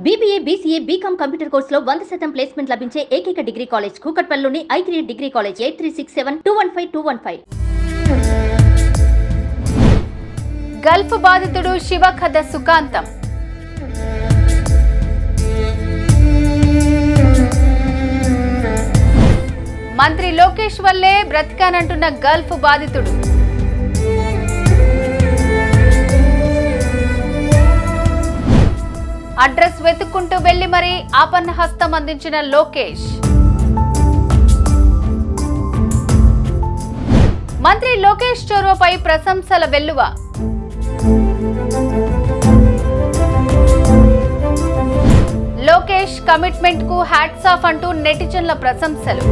BBA, BCA, BCom computer కోర్సులో 100% placement లభించే ఏకైక డిగ్రీ కాలేజ్ కూకట్పల్లిలోని I3 డిగ్రీ కాలేజ్ 8367215215. గల్ఫ్ బాధితుడు శివ కథ సుఖాంతం. మంత్రి లోకేష్ వల్లే బ్రతికానంటున్న గల్ఫ్ బాధితుడు. అడ్రస్ వెతుక్కుంటూ వెళ్లి మరీ ఆపన్న హస్తం అందించిన లోకేష్. మంత్రి లోకేష్ చొరవపై ప్రశంసల వెల్లువ. లోకేష్ కమిట్మెంట్ కు హ్యాట్స్ ఆఫ్ అంటూ నెటిజన్ల ప్రశంసలు.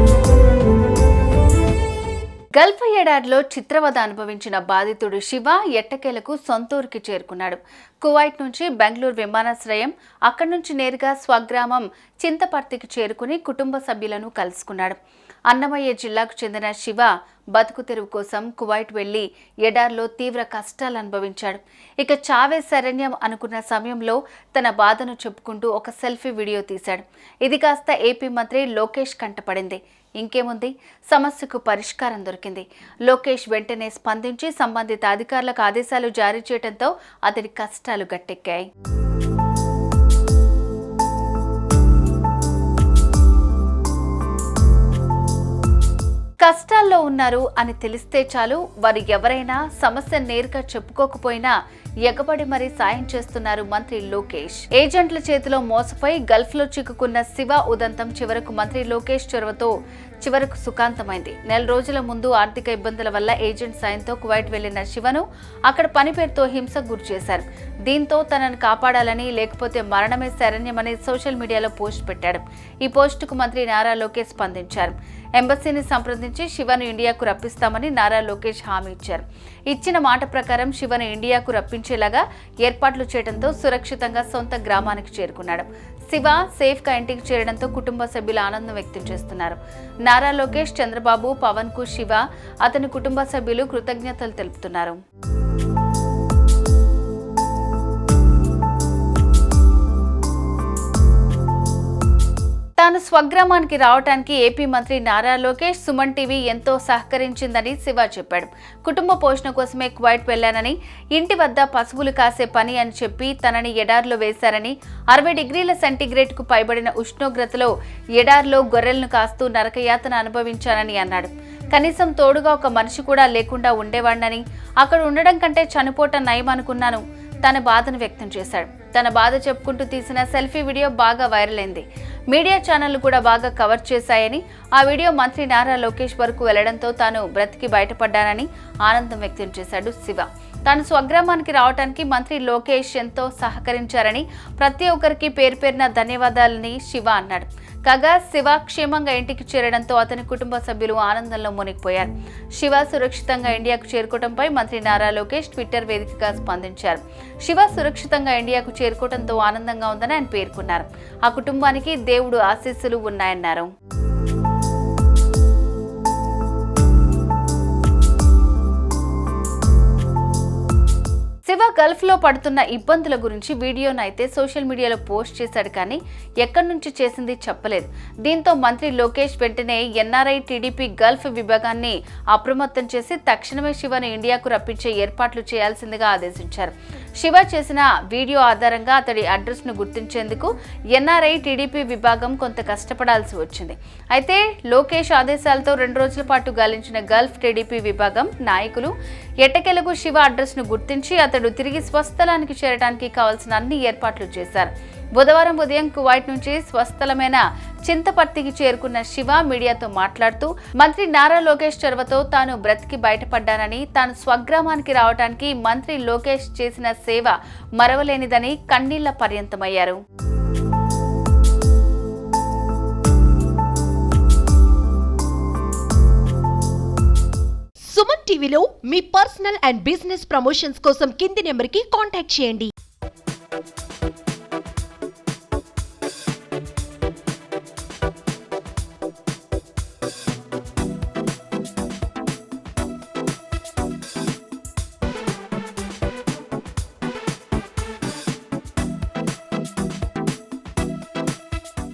గల్ఫ్ ఎడారిలో చిత్రవద అనుభవించిన బాధితుడు శివ ఎట్టకేలకు సొంతూరుకి చేరుకున్నాడు. కువైట్ నుంచి బెంగళూరు విమానాశ్రయం, అక్కడి నుంచి నేరుగా స్వగ్రామం చింతపర్తికి చేరుకుని కుటుంబ సభ్యులను కలుసుకున్నాడు. అన్నమయ్య జిల్లాకు చెందిన శివ బతుకు తెరువు కోసం కువైట్ వెళ్లి ఎడారిలో తీవ్ర కష్టాలు అనుభవించాడు. ఇక చావే శరణ్యం అనుకున్న సమయంలో తన బాధను చెప్పుకుంటూ ఒక సెల్ఫీ వీడియో తీశాడు. ఇది కాస్త ఏపీ మంత్రి లోకేష్ కంటపడింది. ఇంకేముంది, సమస్యకు పరిష్కారం దొరికింది. లోకేష్ వెంటనే స్పందించి సంబంధిత అధికారులకు ఆదేశాలు జారీ చేయడంతో అతడి కష్టాలు గట్టెక్కాయి. కష్టాల్లో ఉన్నారు అని తెలిస్తే చాలు, వారు ఎవరైనా సమస్య నేరుగా చెప్పుకోకపోయినా ఎగబడి మరీ సాయం చేస్తున్నారు మంత్రి లోకేష్. ఏజెంట్ల చేతిలో మోసపోయి గల్ఫ్ లో చిక్కుకున్న శివ ఉదంతం చివరకు మంత్రి లోకేష్ చొరవతో చివరకు సుఖాంతమైంది. నెల రోజుల ముందు ఆర్థిక ఇబ్బందుల వల్ల ఏజెంట్ సాయంతో కువైట్ వెళ్లిన శివను అక్కడ పని పేరుతో హింసకు గురి చేశారు. దీంతో తనను కాపాడాలని, లేకపోతే మరణమే శరణ్యమని సోషల్ మీడియాలో పోస్ట్ పెట్టాడు. ఈ పోస్టుకు మంత్రి నారా లోకేష్ స్పందించారు. ఎంబసీని సంప్రదించి శివను ఇండియాకు రప్పిస్తామని నారా లోకేష్ హామీ ఇచ్చారు. ఇచ్చిన మాట ప్రకారం శివను ఇండియాకు రప్పించేలాగా ఏర్పాట్లు చేయడంతో సురక్షితంగా సొంత గ్రామానికి చేరుకున్నాడు. శివ సేఫ్ గా ఇంటికి చేరడంతో కుటుంబ సభ్యులు ఆనందం వ్యక్తం చేస్తున్నారు. నారా లోకేష్, చంద్రబాబు, పవన్ కు శివ, అతని కుటుంబ సభ్యులు కృతజ్ఞతలు తెలుపుతున్నారు. తాను స్వగ్రామానికి రావడానికి ఏపీ మంత్రి నారా లోకేష్, సుమన్ టీవీ ఎంతో సహకరించిందని శివ చెప్పాడు. కుటుంబ పోషణ కోసమే కువైట్ వెళ్లానని, ఇంటి వద్ద పశువులు కాసే పని అని చెప్పి తనని ఎడారిలో వేశారని, 60 డిగ్రీల సెంటీగ్రేడ్ కు పైబడిన ఉష్ణోగ్రతలో ఎడారిలో గొర్రెలను కాస్తూ నరకయాతన అనుభవించానని అన్నాడు. కనీసం తోడుగా ఒక మనిషి కూడా లేకుండా ఉండేవాడినని, అక్కడ ఉండడం కంటే చనిపోవటం నయం అనుకున్నాను. తన బాధను వ్యక్తం చేశాడు. తన బాధ చెప్పుకుంటూ తీసిన సెల్ఫీ వీడియో బాగా వైరల్ అయింది. మీడియా ఛానళ్లు కూడా బాగా కవర్ చేశాయని, ఆ వీడియో మంత్రి నారా లోకేష్ వరకు వెళ్లడంతో తాను బ్రతికి బయటపడ్డానని ఆనందం వ్యక్తం చేశాడు శివ. తాను స్వగ్రామానికి రావడానికి మంత్రి లోకేష్ ఎంతో సహకరించారని, ప్రతి ఒక్కరికి పేరు పేరున ధన్యవాదాలని శివ అన్నాడు. కాగా శివ క్షేమంగా ఇంటికి చేరడంతో అతని కుటుంబ సభ్యులు ఆనందంలో మునిగిపోయారు. శివ సురక్షితంగా ఇండియాకు చేరుకోవడంపై మంత్రి నారా లోకేష్ ట్విట్టర్ వేదికగా స్పందించారు. శివ సురక్షితంగా ఇండియాకు చేరుకోవడంతో ఆనందంగా ఉందని ఆయన పేర్కొన్నారు. ఆ కుటుంబానికి దేవుడు ఆశీస్సులు ఉన్నాయన్నారు. శివ గల్ఫ్ లో పడుతున్న ఇబ్బందుల గురించి వీడియోనైతే సోషల్ మీడియాలో పోస్ట్ చేశాడు, కానీ ఎక్కడి నుంచి చేసింది చెప్పలేదు. దీంతో మంత్రి లోకేష్ వెంటనే ఎన్ఆర్ఐ టీడీపీ గల్ఫ్ విభాగాన్ని అప్రమత్తం చేసి తక్షణమే శివను ఇండియాకు రప్పించే ఏర్పాట్లు చేయాల్సిందిగా ఆదేశించారు. శివ చేసిన వీడియో ఆధారంగా అతడి అడ్రస్ ను గుర్తించేందుకు ఎన్ఆర్ఐ టీడీపీ విభాగం కొంత కష్టపడాల్సి వచ్చింది. అయితే లోకేష్ ఆదేశాలతో 2 రోజుల పాటు గాలించిన గల్ఫ్ టీడీపీ విభాగం నాయకులు ఎట్టకేలకు శివ అడ్రస్ ను గుర్తించి అతడు తిరిగి స్వస్థలానికి చేరడానికి కావాల్సిన అన్ని ఏర్పాట్లు చేశారు. బుధవారం ఉదయం కువైట్ నుంచి స్వస్థలమైన చింతపర్తికి చేరుకున్న శివ మీడియాతో మాట్లాడుతూ, మంత్రి నారా లోకేష్ చొరవతో తాను బ్రతికి బయటపడ్డానని, తాను స్వగ్రామానికి రావడానికి మంత్రి లోకేష్ చేసిన సేవ మరవలేనిదని కన్నీళ్ల పర్యంతమయ్యారు. సుమన్ టీవీలో మీ పర్సనల్ అండ్ బిజినెస్ ప్రమోషన్స్ కోసం కింది నెంబర్కి కాంటాక్ట్ చేయండి.